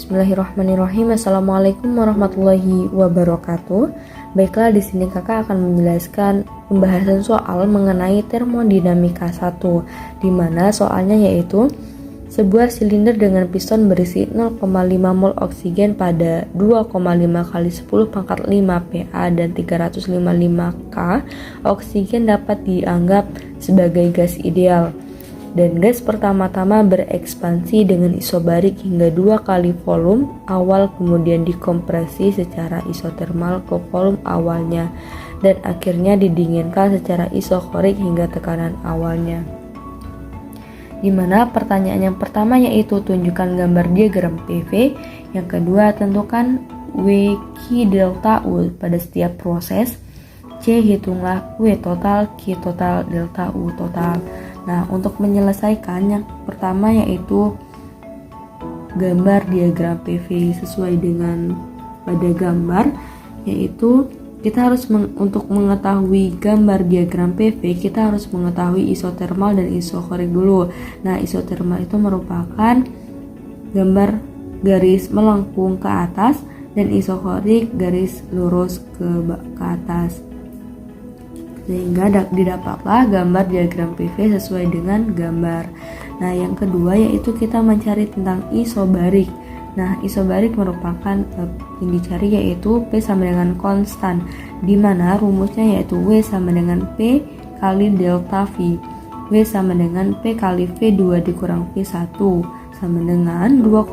Bismillahirrahmanirrahim. Assalamualaikum warahmatullahi wabarakatuh. Baiklah, di sini kakak akan menjelaskan pembahasan soal mengenai termodinamika 1, di mana soalnya yaitu sebuah silinder dengan piston berisi 0,5 mol oksigen pada 2,5 kali 10 pangkat 5 Pa dan 355 K, oksigen dapat dianggap sebagai gas ideal. Dan gas pertama-tama berekspansi dengan isobarik hingga 2 kali volume awal, kemudian dikompresi secara isotermal ke volume awalnya, dan akhirnya didinginkan secara isokorik hingga tekanan awalnya. Dimana pertanyaan yang pertama yaitu tunjukkan gambar diagram PV, yang kedua tentukan W Q delta U pada setiap proses, C hitunglah W total, Q total, delta U total. Nah, untuk menyelesaikan yang pertama yaitu gambar diagram PV sesuai dengan pada gambar, yaitu kita harus untuk mengetahui gambar diagram PV kita harus mengetahui isotermal dan isokorik dulu. Nah, isotermal itu merupakan gambar garis melengkung ke atas dan isokorik garis lurus ke atas, sehingga didapatlah gambar diagram PV sesuai dengan gambar. Nah, yang kedua yaitu kita mencari tentang isobarik. Nah, isobarik merupakan yang dicari yaitu P sama dengan konstan, di mana rumusnya yaitu W sama dengan P kali delta V. W sama dengan P kali V2 dikurang V1 sama dengan 2,5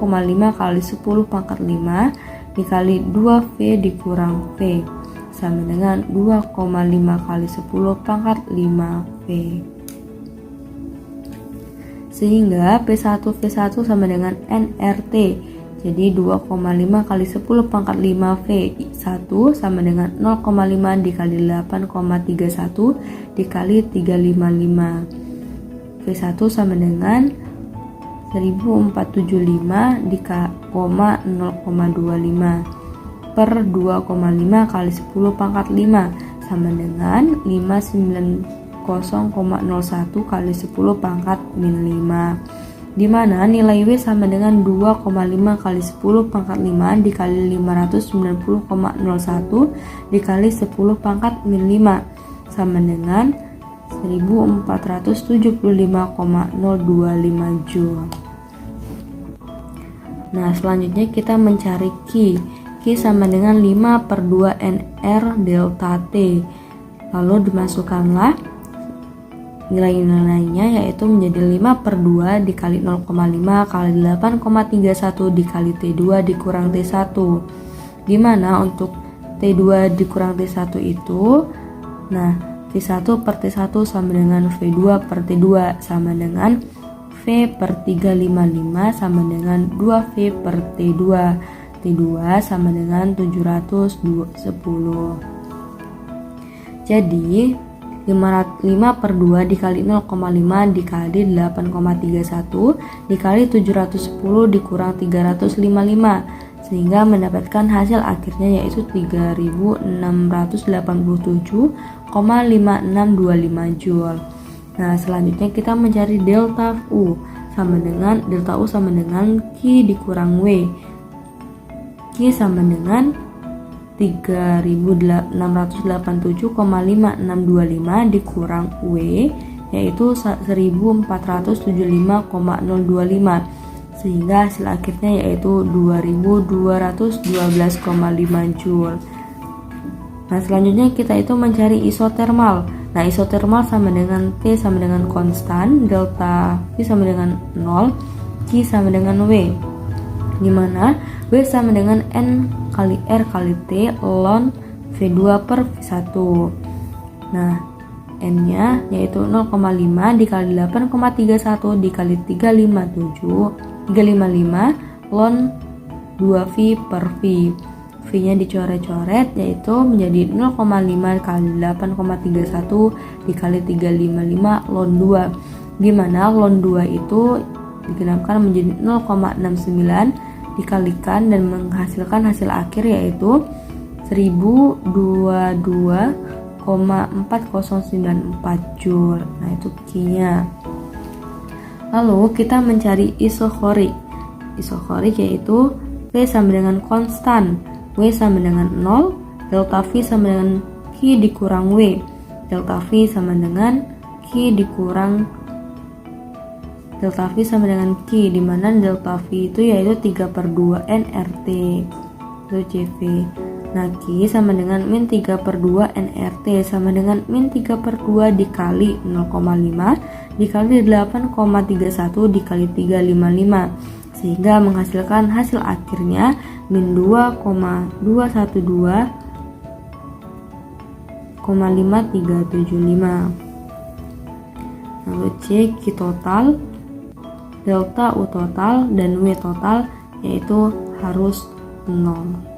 kali 10 pangkat 5 dikali 2V dikurang V sama dengan 2,5 kali 10 pangkat 5V. Sehingga P1V1 sama dengan nRT. Jadi 2,5 kali 10 pangkat 5V1 sama dengan 0,5 dikali 8,31 dikali 355. V1 sama dengan 1475 dikoma 0,25 per 2,5 kali 10 pangkat 5 sama dengan 590,01 kali 10 pangkat min 5, di mana nilai W sama dengan 2,5 kali 10 pangkat 5 dikali 590,01 dikali 10 pangkat min 5 sama dengan 1475,025 Joule. Nah, selanjutnya kita mencari Q. Q sama dengan 5 per 2 NR delta T. Lalu dimasukkanlah nilai-nilainya yaitu menjadi 5 per 2 dikali 0,5 kali 8,31 dikali T2 dikurang T1, dimana untuk T2 dikurang T1 itu, nah V1 per T1 sama dengan V2 per T2 sama dengan V per 355 sama dengan 2V per T2. T2 sama dengan 710. Jadi 5 per 2 dikali 0,5 dikali 8,31 dikali 710 dikurang 355, sehingga mendapatkan hasil akhirnya yaitu 3687,5625 Joule. Nah, selanjutnya kita mencari delta U sama dengan Q dikurang W. Q sama dengan 3687,5625 dikurang W yaitu 1475,025, sehingga hasil akhirnya yaitu 2212,5 Joule. Nah, selanjutnya kita itu mencari isotermal. Nah, isotermal sama dengan T sama dengan konstan, delta V sama dengan 0, Q sama dengan W, dimana W sama dengan N kali R kali T ln V2 per V1. Nah, N nya yaitu 0,5 dikali 8,31 dikali 355 ln 2V per V. V nya dicoret-coret yaitu menjadi 0,5 kali 8,31 dikali 355 ln 2, dimana ln 2 itu digenapkan menjadi 0,69 dikalikan dan menghasilkan hasil akhir yaitu 1022,4094 Joule. Nah, itu Q-nya. Lalu kita mencari isokorik. Isokorik yaitu P sama dengan konstan, W sama dengan 0, delta V sama dengan Q dikurang W. Delta V sama dengan Q dikurang delta V sama dengan Q, di mana delta V itu yaitu 3/2 nRT, itu CV. Nah, Q sama dengan min 3/2 nRT sama dengan min 3/2 dikali 0,5 dikali 8,31 dikali 355, sehingga menghasilkan hasil akhirnya min 2,212,5375. Lalu C Q total, delta U total, dan W total yaitu harus 0.